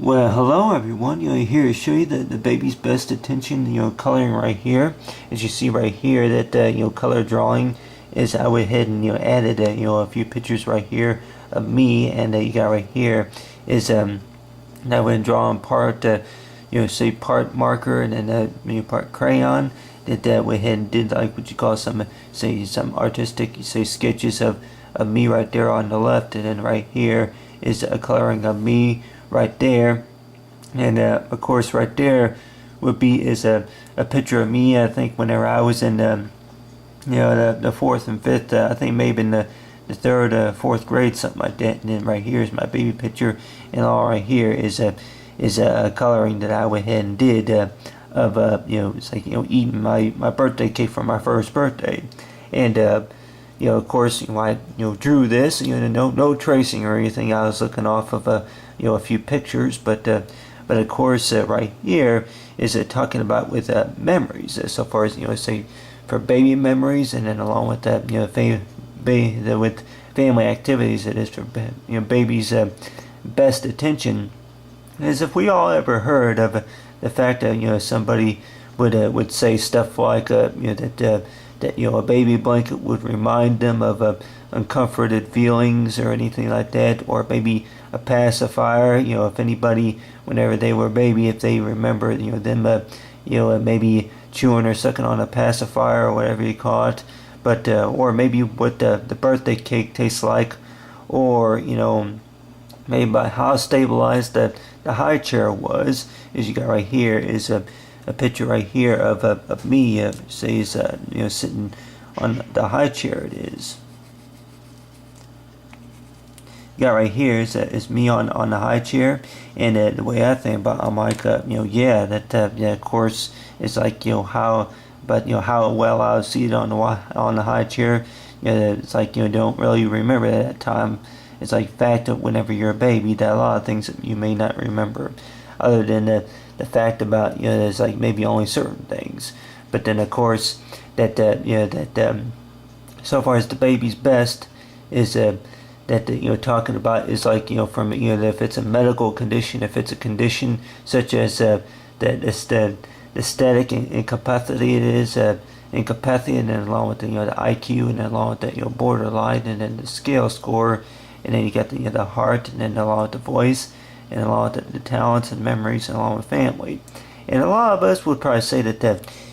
Well, hello everyone. Here to show you the baby's best attention. Coloring right here. As you see right here, that color drawing is I went ahead and added a few pictures right here of me, and you got right here is I went and draw on part say part marker and then part crayon. That went ahead and did like what you call some artistic sketches of me right there on the left, and then right here is a coloring of me right there, and of course right there would be is a picture of me. I think whenever I was in the fourth and fifth, I think maybe in the third, fourth grade, something like that. And then right here is my baby picture, and all right here is a coloring that I went ahead and did of it's like eating my birthday cake for my first birthday, and of course, I drew this. No tracing or anything. I was looking off of a few pictures, but of course, right here is talking about with memories. So far as say for baby memories, and then along with that, with family activities, it is for baby's best attention. As if we all ever heard of the fact that somebody would say stuff like that a baby blanket would remind them of uncomforted feelings or anything like that, or maybe a pacifier. If anybody, whenever they were a baby, if they remember them maybe chewing or sucking on a pacifier or whatever you call it, but or maybe what the birthday cake tastes like, or maybe by how stabilized the high chair was. As you got right here is a picture right here of me, says sitting on the high chair. It is. You got right here is me on the high chair, and the way I think about it, I'm like of course it's like how, but how well I was seated on the high chair. It's like don't really remember that time. It's like fact that whenever you're a baby, that a lot of things that you may not remember, other than the fact about there's like maybe only certain things. But then of course that so far as the baby's best is that talking about is like from if it's a medical condition, if it's a condition such as the static incapacity, it is incapacity, and then along with the IQ, and then along with that borderline, and then the scale score, and then you got the heart, and then along with the voice, and along with the talents and memories, and along with family. And a lot of us would probably say that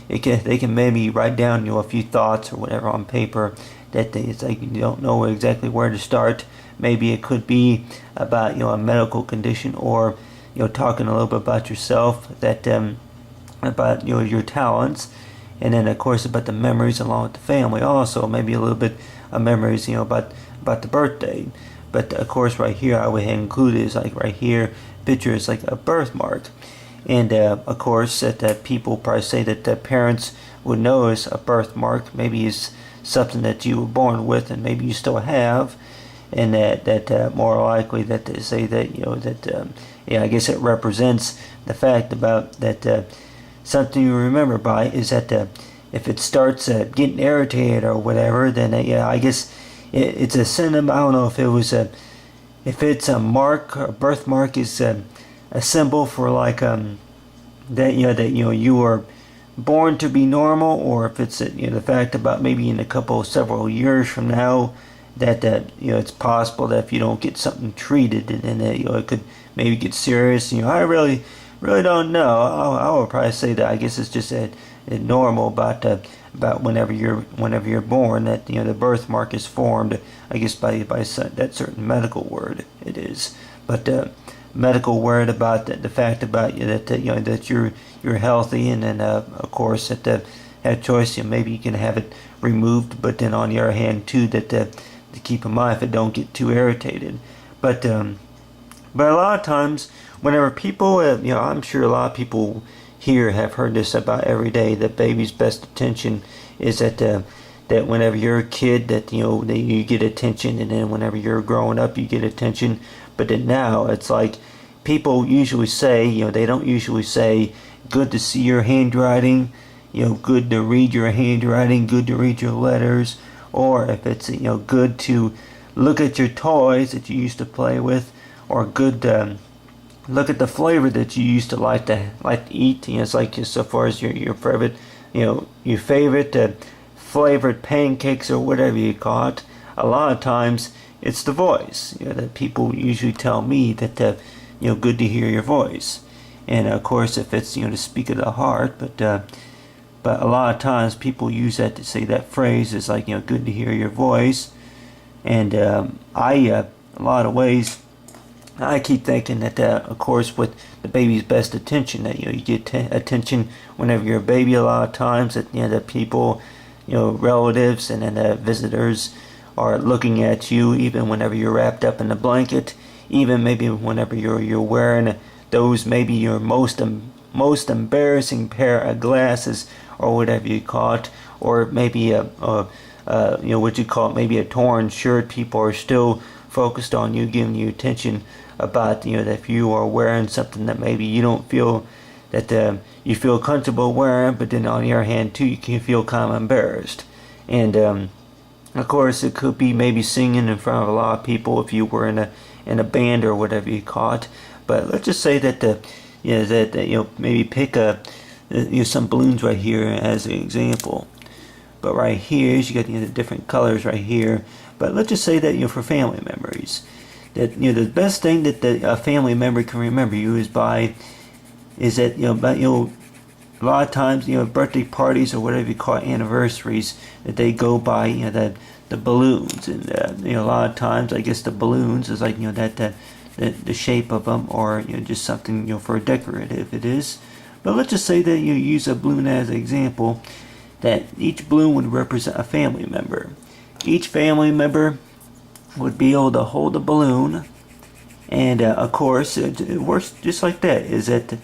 they can maybe write down a few thoughts or whatever on paper, that it's like you don't know exactly where to start. Maybe it could be about a medical condition, or talking a little bit about yourself, that about your talents, and then of course about the memories along with the family. Also maybe a little bit of memories about the birthday. But of course right here I would include is like right here picture is like a birthmark. And of course that people probably say that the parents would notice a birthmark maybe is something that you were born with, and maybe you still have, and that more likely that they say that I guess it represents the fact about that something you remember by is that if it starts getting irritated or whatever, then I guess it's a synonym. I don't know if it was if it's a mark, a birthmark is a symbol for like that you were born to be normal, or if it's the fact about maybe in several years from now that it's possible that if you don't get something treated, and then it could maybe get serious. I really don't know. I would probably say that I guess it's just a normal about whenever you're born, that the birthmark is formed, I guess by that certain medical word it is. But medical word about the fact about that you're healthy, and then of course that have choice, maybe you can have it removed, but then on the other hand too that to keep in mind if it don't get too irritated. But a lot of times whenever people I'm sure a lot of people here have heard this about every day, that baby's best attention is that whenever you're a kid that that you get attention, and then whenever you're growing up you get attention. But then now it's like people usually say they don't usually say good to see your handwriting, good to read your handwriting, good to read your letters, or if it's good to look at your toys that you used to play with, or good look at the flavor that you used to like to eat. It's like so far as your favorite, your favorite flavored pancakes or whatever you call it. A lot of times it's the voice. That people usually tell me that good to hear your voice. And of course, if it's to speak of the heart, but a lot of times people use that to say that phrase is like good to hear your voice. And a lot of ways, I keep thinking that of course with the baby's best attention, that you get attention whenever you're a baby. A lot of times that the people, relatives and then visitors are looking at you, even whenever you're wrapped up in a blanket, even maybe whenever you're wearing those maybe your most embarrassing pair of glasses or whatever you call it, or maybe what you call it, maybe a torn shirt. People are still focused on you, giving you attention about that if you are wearing something that maybe you don't feel that you feel comfortable wearing, but then on the other hand too, you can feel kind of embarrassed. And of course, it could be maybe singing in front of a lot of people if you were in a band or whatever you call it. But let's just say that maybe pick some balloons right here as an example. But right here, you got the different colors right here. But let's just say that for family memories, that the best thing that a family member can remember you is that a lot of times birthday parties or whatever you call it, anniversaries, that they go by the balloons. And a lot of times I guess the balloons is like the shape of them, or just something for decorative it is. But let's just say that you use a balloon as an example, that each balloon would represent a family member. Each family member would be able to hold a balloon, and of course it works just like that, is that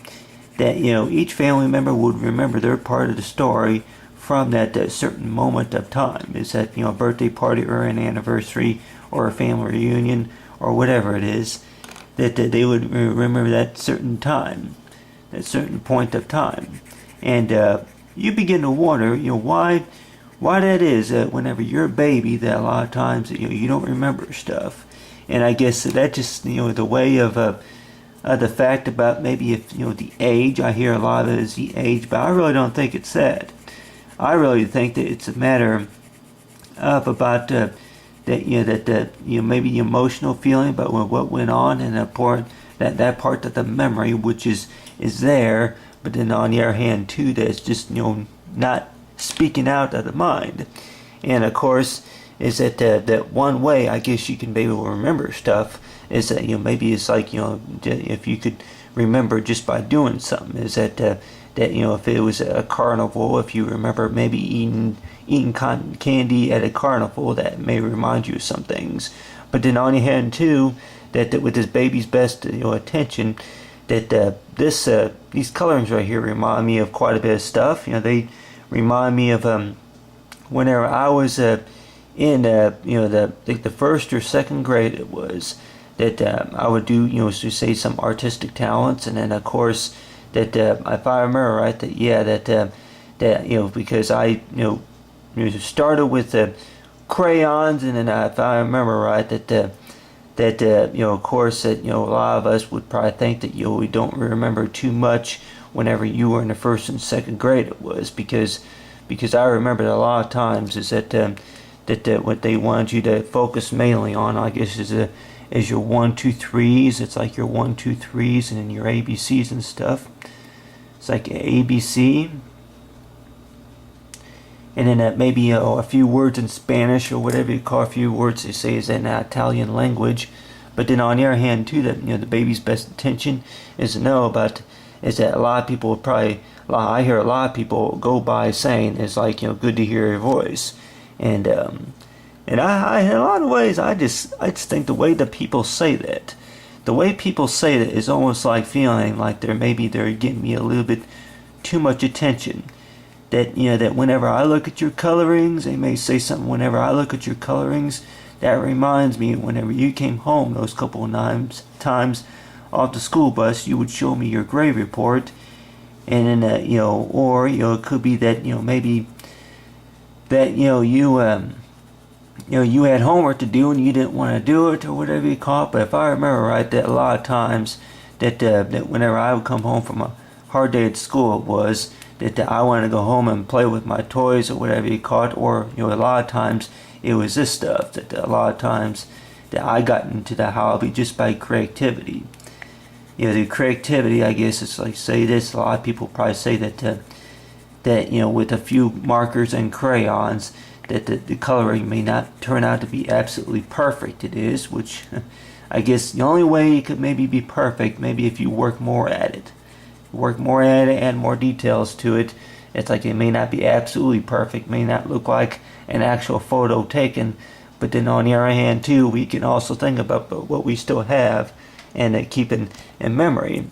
each family member would remember their part of the story from that certain moment of time. Is that a birthday party or an anniversary or a family reunion or whatever it is, that they would remember that certain time, that certain point of time. And you begin to wonder why that is, that whenever you're a baby, that a lot of times you don't remember stuff. And I guess that just the way of the fact about maybe if the age. I hear a lot of it is the age, but I really don't think it's that. I really think that it's a matter of about that maybe the emotional feeling about what went on, and that part of the memory which is there, but then on the other hand too, that's just not speaking out of the mind. And of course is that one way I guess you can be able to remember stuff is that maybe it's like if you could remember just by doing something, is that if it was a carnival, if you remember maybe eating cotton candy at a carnival, that may remind you of some things. But then on the other hand too, that with this baby's best attention, that these colorings right here remind me of quite a bit of stuff. They remind me of whenever I was in the first or second grade. It was that I would do to say some artistic talents, and then of course that if I remember right, that because I started with crayons, and then if I remember right, that of course that a lot of us would probably think that we don't remember too much whenever you were in the first and second grade. It was because I remember that a lot of times is that what they wanted you to focus mainly on, I guess, is your 1, 2, 3s. It's like your 1, 2, 3s, and then your ABCs and stuff. It's like ABC, and then maybe a few words in Spanish or whatever you call a few words they say is in Italian language. But then on the other hand too, that the baby's best attention is to know about is that a lot of people would probably, I hear a lot of people go by saying it's like good to hear your voice, and I in a lot of ways I just think the way that people say that. The way people say that is almost like feeling like they're getting me a little bit too much attention. That that whenever I look at your colorings, they may say something. Whenever I look at your colorings, that reminds me whenever you came home those couple of times off the school bus, you would show me your grade report, and then or it could be that maybe that you had homework to do and you didn't want to do it or whatever you call it. But if I remember right, that a lot of times that whenever I would come home from a hard day at school, it was that I wanted to go home and play with my toys or whatever you call it, or a lot of times it was this stuff that a lot of times that I got into the hobby just by creativity. The creativity, I guess, it's like say this. A lot of people probably say that with a few markers and crayons, that the coloring may not turn out to be absolutely perfect. It is, which I guess the only way it could maybe be perfect, maybe if you work more at it. Add more details to it. It's like it may not be absolutely perfect, may not look like an actual photo taken, but then on the other hand too, we can also think about what we still have and keep in memory.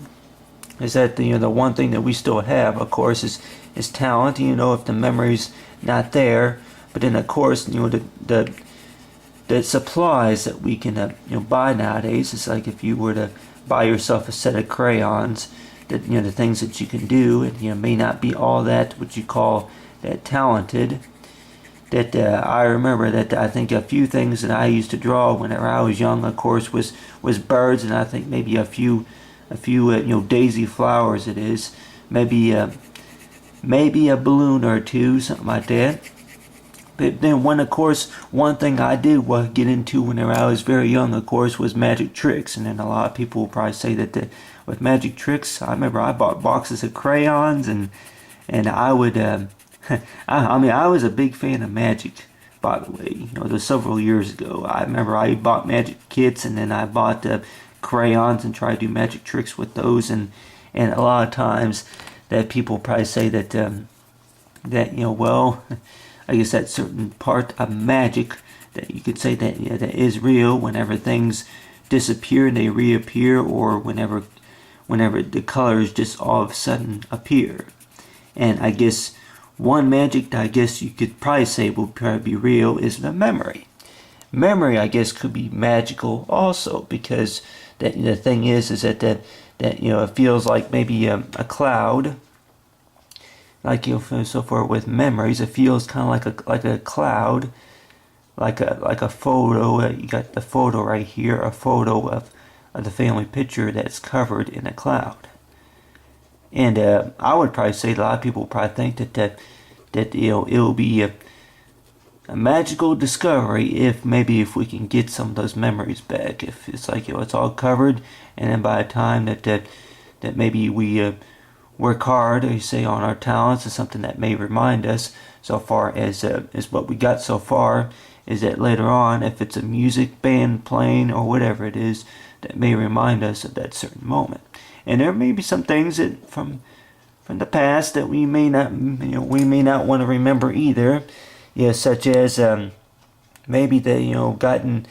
Is that the one thing that we still have, of course, is talent. If the memory's not there, but then of course the supplies that we can buy nowadays. It's like if you were to buy yourself a set of crayons, that the things that you can do, and may not be all that what you call that talented. That I remember that I think a few things that I used to draw whenever I was young, of course, was birds, and I think maybe a few daisy flowers. It is maybe a balloon or two, something like that. But then one thing I did get into whenever I was very young, of course, was magic tricks. And then a lot of people will probably say that with magic tricks, I remember I bought boxes of crayons, and I would, I was a big fan of magic, by the way. It was several years ago. I remember I bought magic kits, and then I bought crayons and tried to do magic tricks with those. And a lot of times that people probably say that, well, I guess that certain part of magic that you could say that that is real whenever things disappear and they reappear, or whenever the colors just all of a sudden appear. And I guess one magic that I guess you could probably say will probably be real is the memory. Memory, I guess, could be magical also, because that the thing is that it feels like maybe a cloud. Like so far with memories, it feels kind of like a cloud, like a photo. You got the photo right here, a photo of the family picture that's covered in a cloud. And I would probably say a lot of people probably think that it'll be a magical discovery if we can get some of those memories back. If it's like it's all covered, and then by the time that maybe we work hard, or you say on our talents, is something that may remind us so far as what we got so far, is that later on, if it's a music band playing or whatever it is, that may remind us of that certain moment. And there may be some things that from the past that we may not want to remember either, such as maybe the gotten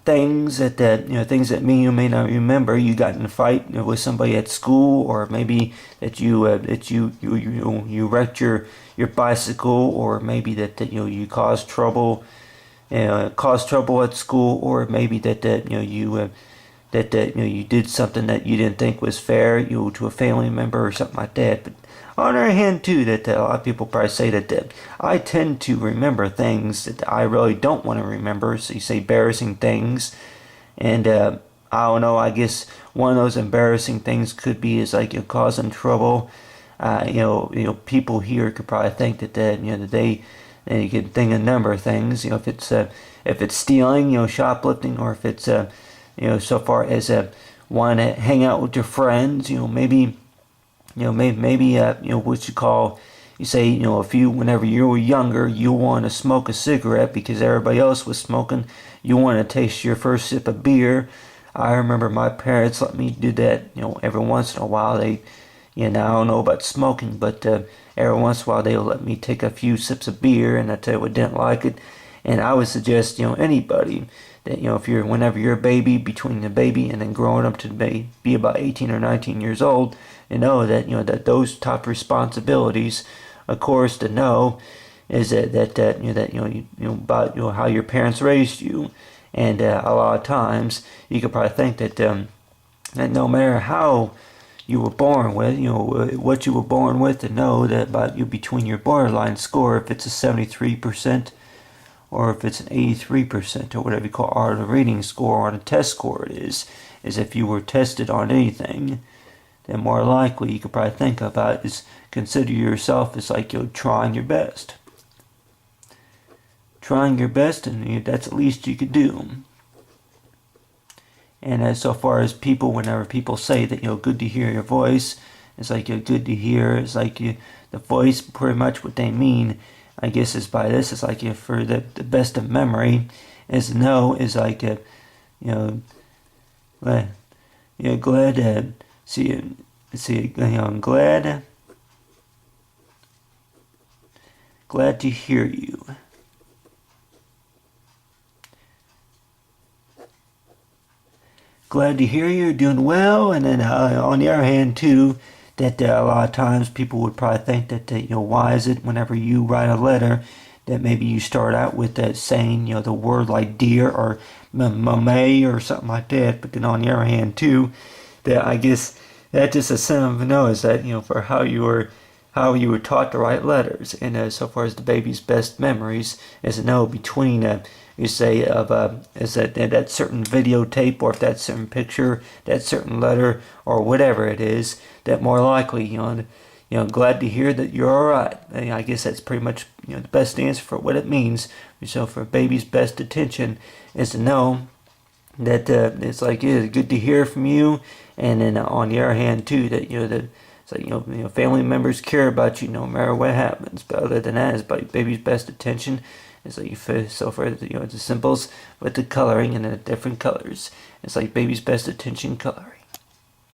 things that things that you may not remember. You got in a fight with somebody at school, or maybe that you wrecked your bicycle, or maybe that you caused trouble at school, or maybe that you did something that you didn't think was fair to a family member or something like that. But on the other hand too, that a lot of people probably say that I tend to remember things that I really don't want to remember. So you say embarrassing things, and I don't know, I guess one of those embarrassing things could be is like causing trouble. People here could probably think that you could think a number of things. If it's stealing, shoplifting, or if it's so far as want to hang out with your friends, maybe what you call, you say, whenever you were younger, you want to smoke a cigarette because everybody else was smoking. You want to taste your first sip of beer. I remember my parents let me do that, every once in a while. They, I don't know about smoking, but every once in a while they'll let me take a few sips of beer, and I tell you what, didn't like it. And I would suggest, anybody that, whenever you're a baby, between the baby and then growing up to be about 18 or 19 years old, that, that those top responsibilities, of course, to know is that about how your parents raised you. And a lot of times you could probably think that no matter how you were born with, what you were born with, to know that about you between your borderline score, if it's a 73% or if it's an 83% or whatever you call art of reading score on a test score it is if you were tested on anything, then more likely you could probably think about is consider yourself as like you're trying your best. Trying your best, and that's the least you could do. And as so far as people, whenever people say that, good to hear your voice, it's like good to hear, it's like the voice, pretty much what they mean, I guess, is by this, it's like for the best of memory, is no, is like, glad to see, glad to hear you. Glad to hear you're doing well, and then on the other hand too, that a lot of times people would probably think that why is it whenever you write a letter that maybe you start out with that saying the word like dear or mame or something like that, but then on the other hand too, that I guess that just a symptom of no is that for how you were taught to write letters, and so far as the baby's best memories is to know between you say of is that certain videotape, or if that certain picture, that certain letter, or whatever it is, that more likely glad to hear that you're all right. And I guess that's pretty much the best answer for what it means. So for a baby's best attention is to know that it's like it's good to hear from you, and then on the other hand too that that it's like family members care about you no matter what happens. But other than that, it's like baby's best attention. It's like so far the symbols with the coloring and the different colors. It's like baby's best attention coloring.